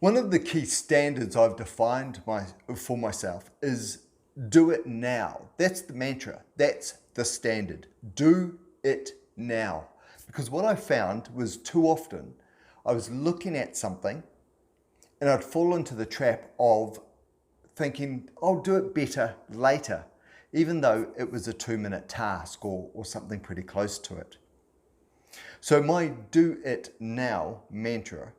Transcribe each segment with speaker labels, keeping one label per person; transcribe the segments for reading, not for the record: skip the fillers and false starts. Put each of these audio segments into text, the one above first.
Speaker 1: One of the key standards I've defined for myself is do it now. That's the mantra. That's the standard. Do it now. Because what I found was too often I was looking at something and I'd fall into the trap of thinking, I'll do it better later, even though it was a 2-minute task or something pretty close to it. So my do it now mantra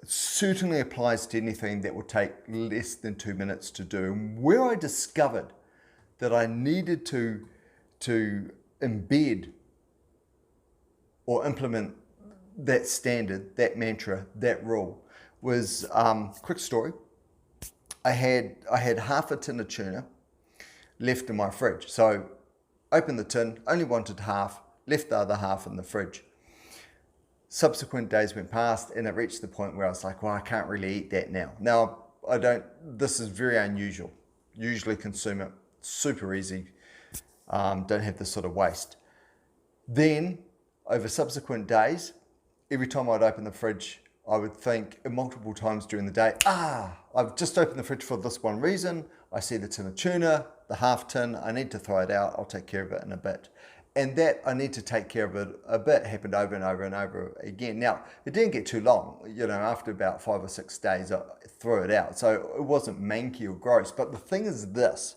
Speaker 1: certainly applies to anything that will take less than 2 minutes to do. And where I discovered that I needed to embed or implement that standard, that mantra, that rule was, quick story. I had half a tin of tuna left in my fridge. So opened the tin, only wanted half, left the other half in the fridge. Subsequent days went past and it reached the point where I was like, well, I can't really eat that now. Now, this is very unusual. Usually consume it super easy, don't have this sort of waste. Then, over subsequent days, every time I'd open the fridge, I would think multiple times during the day, I've just opened the fridge for this one reason. I see the tin of tuna, the half tin, I need to throw it out, I'll take care of it in a bit. And that I need to take care of it a bit happened over and over and over again. Now, it didn't get too long. After about 5 or 6 days, I threw it out. So it wasn't manky or gross. But the thing is this,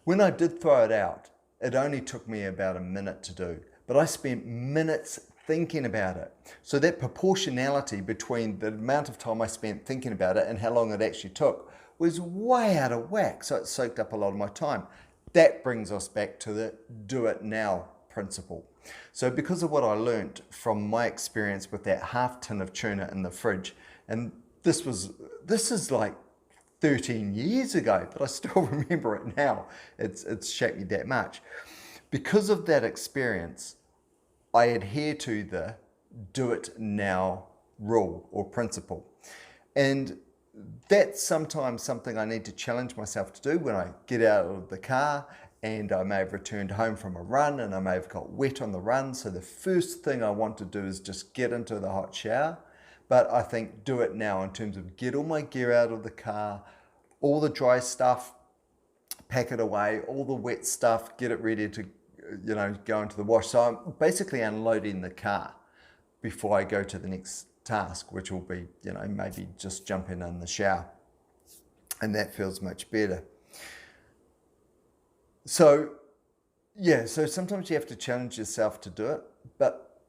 Speaker 1: when I did throw it out, it only took me about a minute to do. But I spent minutes thinking about it. So that proportionality between the amount of time I spent thinking about it and how long it actually took was way out of whack. So it soaked up a lot of my time. That brings us back to the do it now principle. So because of what I learned from my experience with that half tin of tuna in the fridge, and this is like 13 years ago, but I still remember it now. It's shaped me that much. Because of that experience, I adhere to the do it now rule or principle. And that's sometimes something I need to challenge myself to do when I get out of the car and I may have returned home from a run and I may have got wet on the run. So the first thing I want to do is just get into the hot shower. But I think do it now in terms of get all my gear out of the car, all the dry stuff, pack it away, all the wet stuff, get it ready to go into the wash. So I'm basically unloading the car before I go to the next task, which will be, maybe just jumping in the shower. And that feels much better. So sometimes you have to challenge yourself to do it. But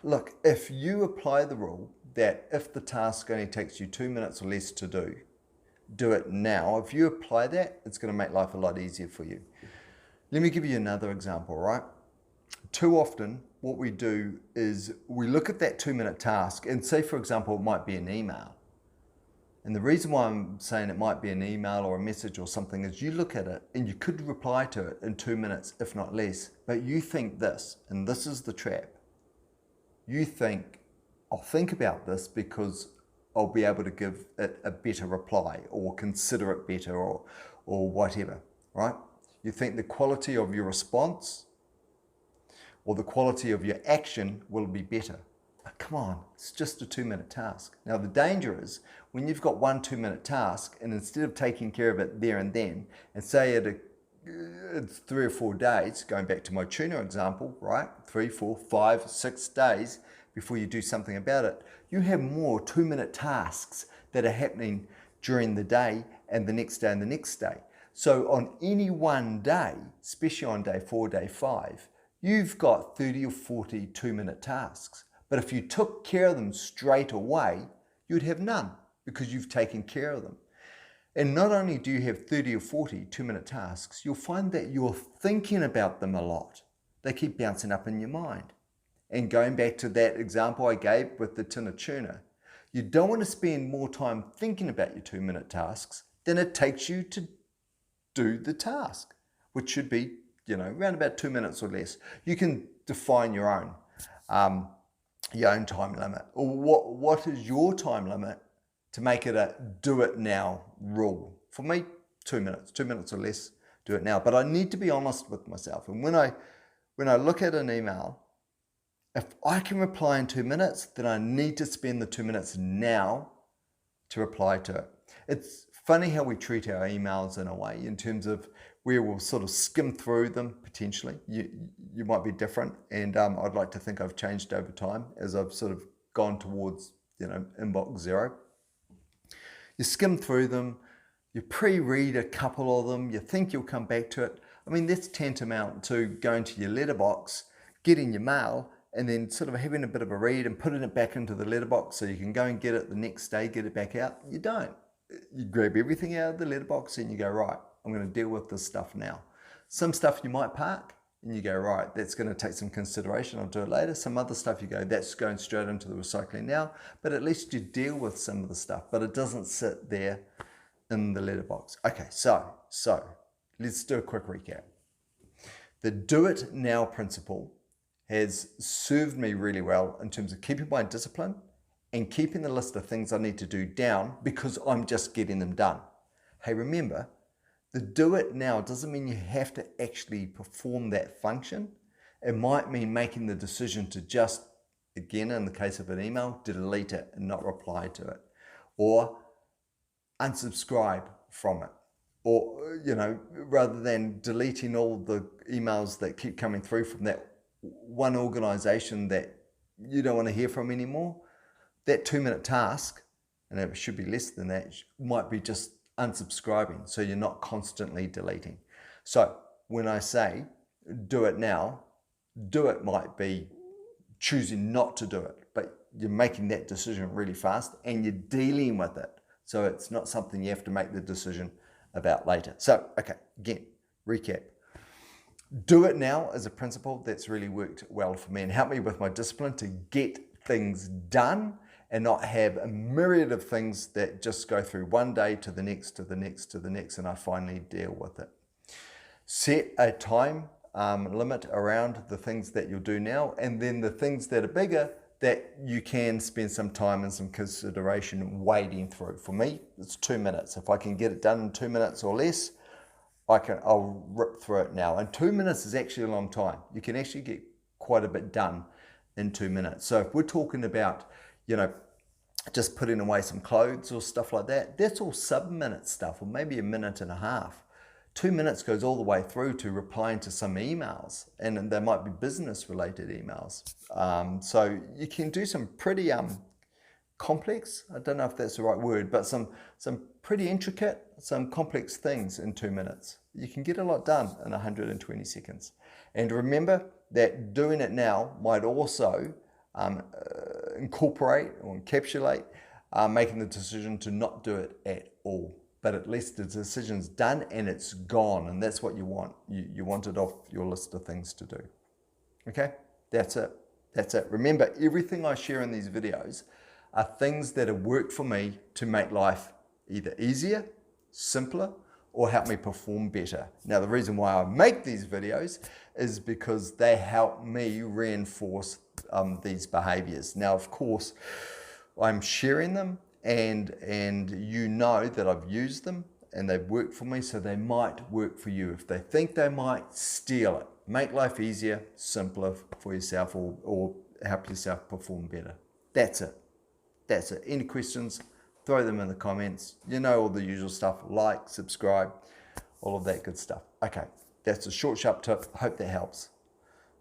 Speaker 1: look, if you apply the rule that if the task only takes you 2 minutes or less to do it now. If you apply that, it's going to make life a lot easier for you. Let me give you another example, right? Too often, what we do is we look at that 2-minute task and say, for example, it might be an email. And the reason why I'm saying it might be an email or a message or something is you look at it and you could reply to it in 2 minutes, if not less, but you think this, and this is the trap. You think, I'll think about this because I'll be able to give it a better reply or consider it better or whatever, right? You think the quality of your response or the quality of your action will be better. But come on, it's just a 2-minute task. Now the danger is when you've got one 2-minute task and instead of taking care of it there and then, and say it's 3 or 4 days, going back to my tuna example, right? 3, 4, 5, 6 days before you do something about it, you have more 2-minute tasks that are happening during the day and the next day and the next day. So on any one day, especially on day 4, day 5, you've got 30 or 40 2-minute tasks. But if you took care of them straight away, you'd have none because you've taken care of them. And not only do you have 30 or 40 2-minute tasks, you'll find that you're thinking about them a lot. They keep bouncing up in your mind. And going back to that example I gave with the tin of tuna, you don't want to spend more time thinking about your 2-minute tasks than it takes you to do the task, which should be, around about 2 minutes or less. You can define your own time limit. Or what is your time limit to make it a do it now rule? For me, 2 minutes. 2 minutes or less, do it now. But I need to be honest with myself. And when I look at an email, if I can reply in 2 minutes, then I need to spend the 2 minutes now to reply to it. It's funny how we treat our emails in a way, in terms of where we'll sort of skim through them potentially. You might be different, and I'd like to think I've changed over time as I've sort of gone towards, inbox zero. You skim through them, you pre-read a couple of them, you think you'll come back to it. I mean, that's tantamount to going to your letterbox, getting your mail, and then sort of having a bit of a read and putting it back into the letterbox so you can go and get it the next day, get it back out. You don't. You grab everything out of the letterbox and you go, right, I'm going to deal with this stuff now. Some stuff you might park and you go, right, that's going to take some consideration, I'll do it later. Some other stuff you go, that's going straight into the recycling now, but at least you deal with some of the stuff, but it doesn't sit there in the letterbox. Okay, so let's do a quick recap. The do it now principle has served me really well in terms of keeping my discipline and keeping the list of things I need to do down because I'm just getting them done. Hey, remember, the do it now doesn't mean you have to actually perform that function. It might mean making the decision to just, again, in the case of an email, delete it and not reply to it, or unsubscribe from it. Or, rather than deleting all the emails that keep coming through from that one organization that you don't want to hear from anymore, that 2-minute task, and it should be less than that, might be just unsubscribing, so you're not constantly deleting. So when I say do it now, do it might be choosing not to do it, but you're making that decision really fast and you're dealing with it. So it's not something you have to make the decision about later. So, okay, again, recap. Do it now is a principle that's really worked well for me and helped me with my discipline to get things done and not have a myriad of things that just go through one day to the next, to the next, to the next, and I finally deal with it. Set a time limit around the things that you'll do now, and then the things that are bigger that you can spend some time and some consideration wading through. For me, it's 2 minutes. If I can get it done in 2 minutes or less, I'll rip through it now. And 2 minutes is actually a long time. You can actually get quite a bit done in 2 minutes. So if we're talking about, just putting away some clothes or stuff like that, that's all sub-minute stuff, or maybe a minute and a half. 2 minutes goes all the way through to replying to some emails, and they might be business-related emails. So you can do some pretty complex, I don't know if that's the right word, but some pretty intricate, some complex things in 2 minutes. You can get a lot done in 120 seconds. And remember that doing it now might also incorporate or encapsulate making the decision to not do it at all. But at least the decision's done and it's gone, and that's what you want. You want it off your list of things to do. Okay, that's it. That's it. Remember, everything I share in these videos are things that have worked for me to make life either easier, simpler, or help me perform better. Now, the reason why I make these videos is because they help me reinforce these behaviors. Now, of course, I'm sharing them and you know that I've used them and they've worked for me, so they might work for you. If they think they might, steal it. Make life easier, simpler for yourself, or help yourself perform better. That's it. That's it. Any questions, throw them in the comments. You know all the usual stuff. Like, subscribe, all of that good stuff. Okay, that's a short, sharp tip. Hope that helps.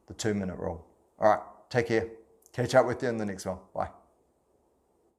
Speaker 1: The 2-minute rule. All right, take care. Catch up with you in the next one. Bye.